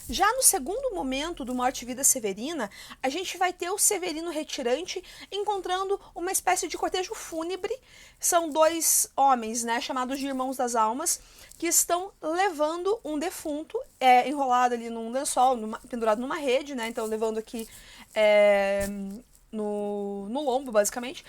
Já no segundo momento do Morte e Vida Severina, a gente vai ter o Severino retirante encontrando uma espécie de cortejo fúnebre. São dois homens, né, chamados de Irmãos das Almas, que estão levando um defunto enrolado ali num lençol, pendurado numa rede, né, então levando aqui no lombo, basicamente,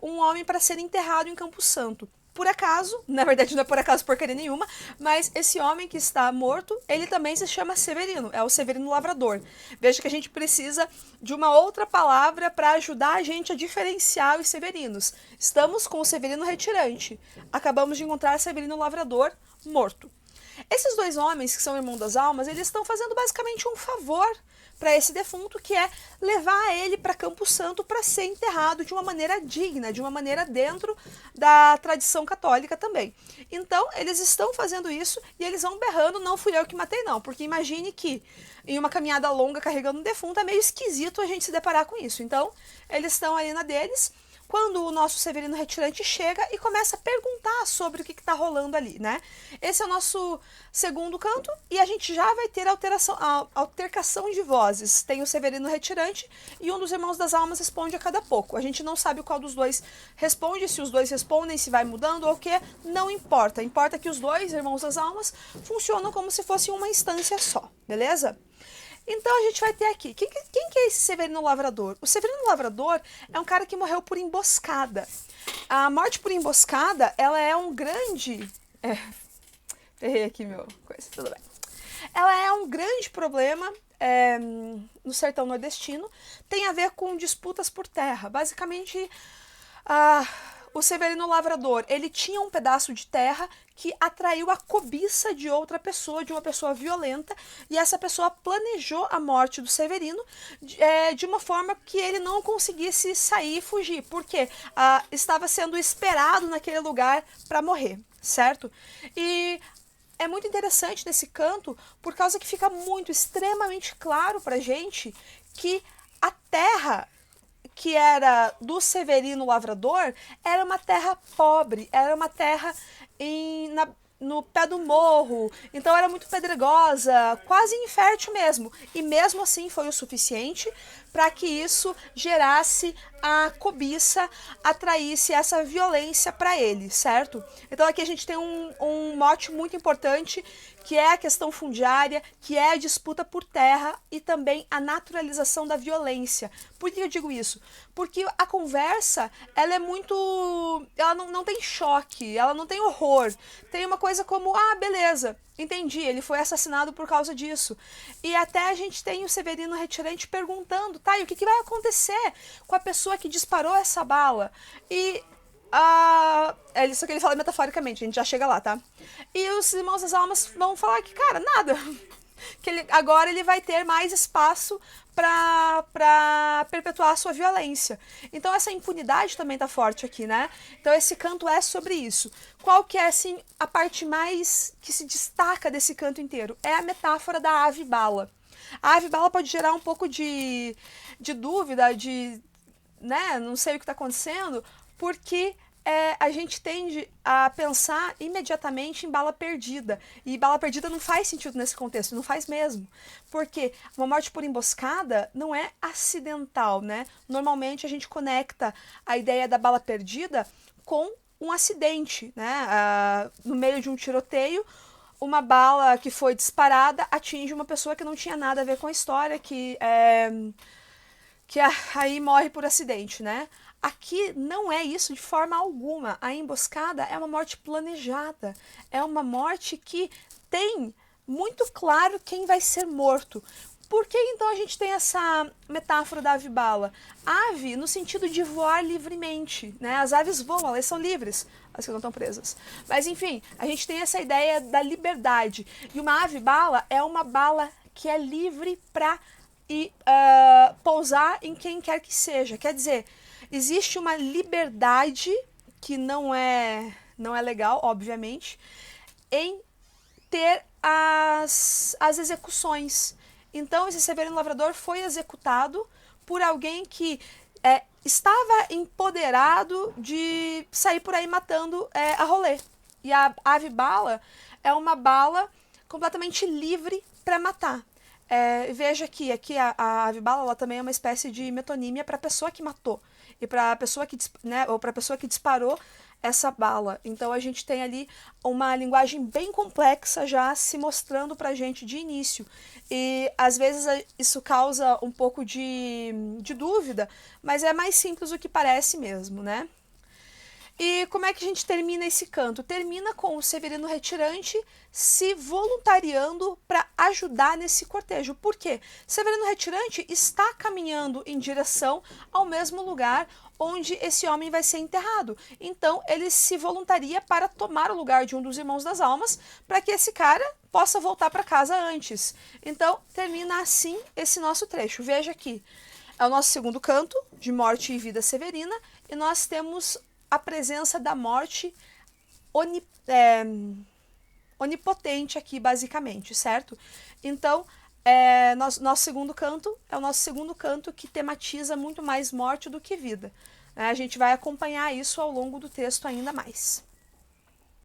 um homem para ser enterrado em Campo Santo. Por acaso, na verdade não é por acaso porcaria nenhuma, mas esse homem que está morto, ele também se chama Severino, é o Severino Lavrador. Veja que a gente precisa de uma outra palavra para ajudar a gente a diferenciar os Severinos. Estamos com o Severino retirante, acabamos de encontrar Severino Lavrador morto. Esses dois homens, que são irmãos das almas, eles estão fazendo basicamente um favor para esse defunto, que é levar ele para Campo Santo para ser enterrado de uma maneira digna, de uma maneira dentro da tradição católica também. Então, eles estão fazendo isso e eles vão berrando, não fui eu que matei não, porque imagine que em uma caminhada longa carregando um defunto é meio esquisito a gente se deparar com isso. Então, eles estão ali na deles, quando o nosso Severino retirante chega e começa a perguntar sobre o que está rolando ali, né? Esse é o nosso segundo canto e a gente já vai ter a altercação de vozes. Tem o Severino retirante e um dos Irmãos das Almas responde a cada pouco. A gente não sabe qual dos dois responde, se os dois respondem, se vai mudando ou o que, não importa. Importa que os dois Irmãos das Almas funcionam como se fosse uma instância só, beleza? Então a gente vai ter aqui, quem que é esse Severino Lavrador? O Severino Lavrador é um cara que morreu por emboscada. A morte por emboscada, ela é um grande... ferrei aqui meu coisa, tudo bem. Ela é um grande problema no sertão nordestino, tem a ver com disputas por terra. Basicamente, o Severino Lavrador, ele tinha um pedaço de terra que atraiu a cobiça de outra pessoa, de uma pessoa violenta, e essa pessoa planejou a morte do Severino de uma forma que ele não conseguisse sair e fugir, porque estava sendo esperado naquele lugar para morrer, certo? E é muito interessante nesse canto, por causa que fica extremamente claro pra gente que a terra que era do Severino Lavrador era uma terra pobre, era uma terra no pé do morro, então era muito pedregosa, quase infértil mesmo. E mesmo assim foi o suficiente para que isso gerasse a cobiça, atraísse essa violência para ele, certo? Então aqui a gente tem um mote muito importante, que é a questão fundiária, que é a disputa por terra e também a naturalização da violência. Por que eu digo isso? Porque a conversa, ela é muito... ela não tem choque, ela não tem horror. Tem uma coisa como, beleza, entendi, ele foi assassinado por causa disso. E até a gente tem o Severino retirante perguntando, tá, e o que vai acontecer com a pessoa que disparou essa bala? E isso que ele fala metaforicamente, a gente já chega lá, tá? E os Irmãos das Almas vão falar que, cara, nada. Que agora ele vai ter mais espaço para perpetuar a sua violência. Então essa impunidade também tá forte aqui, né? Então esse canto é sobre isso. Qual que é, assim, a parte mais que se destaca desse canto inteiro? É a metáfora da ave bala. A ave bala pode gerar um pouco de dúvida, né, não sei o que está acontecendo, porque a gente tende a pensar imediatamente em bala perdida. E bala perdida não faz sentido nesse contexto, não faz mesmo. Porque uma morte por emboscada não é acidental, né? Normalmente a gente conecta a ideia da bala perdida com um acidente, né? No meio de um tiroteio, uma bala que foi disparada atinge uma pessoa que não tinha nada a ver com a história, que aí morre por acidente, né? Aqui não é isso de forma alguma. A emboscada é uma morte planejada. É uma morte que tem muito claro quem vai ser morto. Por que então a gente tem essa metáfora da ave bala? Ave no sentido de voar livremente, né? As aves voam, elas são livres, as que não estão presas. Mas enfim, a gente tem essa ideia da liberdade. E uma ave bala é uma bala que é livre para pousar em quem quer que seja. Quer dizer, existe uma liberdade que não é legal, obviamente, em ter as execuções. Então, esse Severino Lavrador foi executado por alguém que estava empoderado de sair por aí matando a rolê. E a ave bala é uma bala completamente livre para matar. Veja que aqui a Avibala, ela também é uma espécie de metonímia para a pessoa que matou e para a pessoa que, né, ou para a pessoa que disparou essa bala. Então a gente tem ali uma linguagem bem complexa já se mostrando pra gente de início. E às vezes isso causa um pouco de dúvida, mas é mais simples do que parece mesmo, né? E como é que a gente termina esse canto? Termina com o Severino retirante se voluntariando para ajudar nesse cortejo. Por quê? Severino retirante está caminhando em direção ao mesmo lugar onde esse homem vai ser enterrado. Então ele se voluntaria para tomar o lugar de um dos irmãos das almas para que esse cara possa voltar para casa antes. Então termina assim esse nosso trecho. Veja aqui, é o nosso segundo canto de morte e vida severina e nós temos a presença da morte onipotente aqui, basicamente, certo? Então, nosso segundo canto é o nosso segundo canto que tematiza muito mais morte do que vida. A gente vai acompanhar isso ao longo do texto ainda mais.